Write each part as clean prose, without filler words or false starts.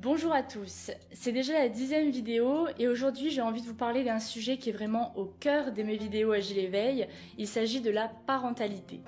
Bonjour à tous, c'est déjà la 10e vidéo et aujourd'hui j'ai envie de vous parler d'un sujet qui est vraiment au cœur de mes vidéos Agile Éveil, il s'agit de la parentalité.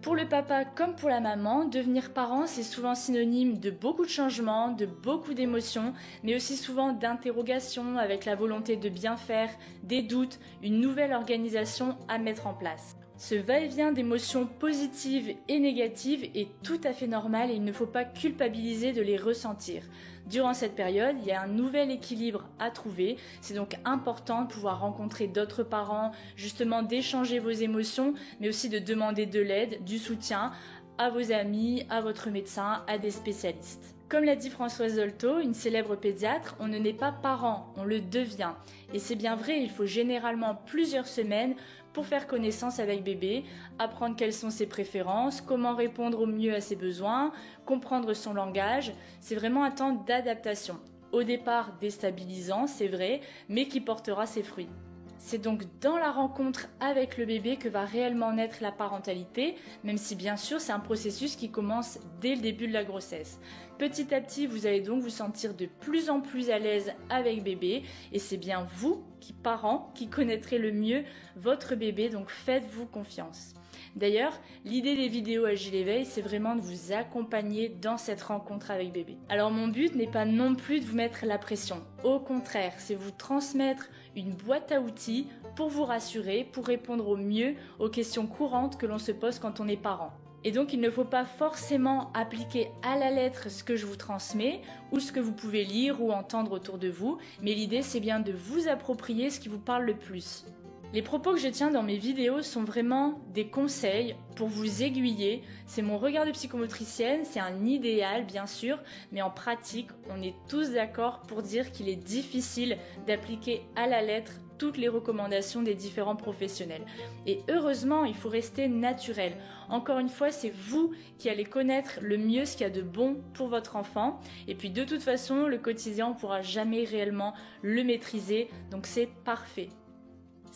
Pour le papa comme pour la maman, devenir parent c'est souvent synonyme de beaucoup de changements, de beaucoup d'émotions, mais aussi souvent d'interrogations avec la volonté de bien faire, des doutes, une nouvelle organisation à mettre en place. Ce va-et-vient d'émotions positives et négatives est tout à fait normal et il ne faut pas culpabiliser de les ressentir. Durant cette période, il y a un nouvel équilibre à trouver. C'est donc important de pouvoir rencontrer d'autres parents, justement d'échanger vos émotions, mais aussi de demander de l'aide, du soutien à vos amis, à votre médecin, à des spécialistes. Comme l'a dit Françoise Dolto, une célèbre pédiatre, on ne naît pas parent, on le devient. Et c'est bien vrai, il faut généralement plusieurs semaines pour faire connaissance avec bébé, apprendre quelles sont ses préférences, comment répondre au mieux à ses besoins, comprendre son langage. C'est vraiment un temps d'adaptation. Au départ déstabilisant, c'est vrai, mais qui portera ses fruits. C'est donc dans la rencontre avec le bébé que va réellement naître la parentalité, même si bien sûr c'est un processus qui commence dès le début de la grossesse. Petit à petit, vous allez donc vous sentir de plus en plus à l'aise avec bébé et c'est bien vous, parents, qui connaîtrez le mieux votre bébé, donc faites-vous confiance. D'ailleurs, l'idée des vidéos Agile Éveil, c'est vraiment de vous accompagner dans cette rencontre avec bébé. Alors mon but n'est pas non plus de vous mettre la pression. Au contraire, c'est vous transmettre une boîte à outils pour vous rassurer, pour répondre au mieux aux questions courantes que l'on se pose quand on est parent. Et donc il ne faut pas forcément appliquer à la lettre ce que je vous transmets ou ce que vous pouvez lire ou entendre autour de vous, mais l'idée c'est bien de vous approprier ce qui vous parle le plus. Les propos que je tiens dans mes vidéos sont vraiment des conseils pour vous aiguiller. C'est mon regard de psychomotricienne, c'est un idéal bien sûr, mais en pratique, on est tous d'accord pour dire qu'il est difficile d'appliquer à la lettre toutes les recommandations des différents professionnels. Et heureusement, il faut rester naturel. Encore une fois, c'est vous qui allez connaître le mieux ce qu'il y a de bon pour votre enfant. Et puis de toute façon, le quotidien, on ne pourra jamais réellement le maîtriser, donc c'est parfait.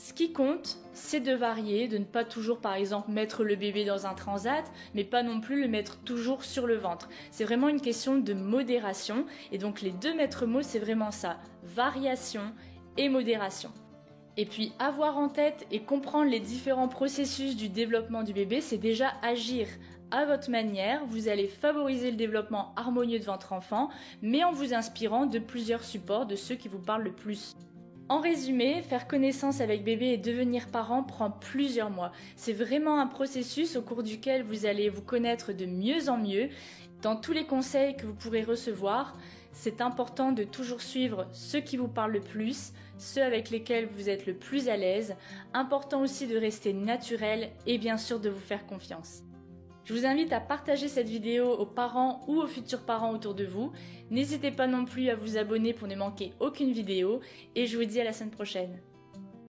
Ce qui compte, c'est de varier, de ne pas toujours par exemple mettre le bébé dans un transat, mais pas non plus le mettre toujours sur le ventre. C'est vraiment une question de modération et donc les deux maîtres mots c'est vraiment ça, variation et modération. Et puis avoir en tête et comprendre les différents processus du développement du bébé, c'est déjà agir à votre manière. Vous allez favoriser le développement harmonieux de votre enfant, mais en vous inspirant de plusieurs supports, de ceux qui vous parlent le plus. En résumé, faire connaissance avec bébé et devenir parent prend plusieurs mois. C'est vraiment un processus au cours duquel vous allez vous connaître de mieux en mieux. Dans tous les conseils que vous pourrez recevoir, c'est important de toujours suivre ceux qui vous parlent le plus, ceux avec lesquels vous êtes le plus à l'aise. Important aussi de rester naturel et bien sûr de vous faire confiance. Je vous invite à partager cette vidéo aux parents ou aux futurs parents autour de vous. N'hésitez pas non plus à vous abonner pour ne manquer aucune vidéo et je vous dis à la semaine prochaine.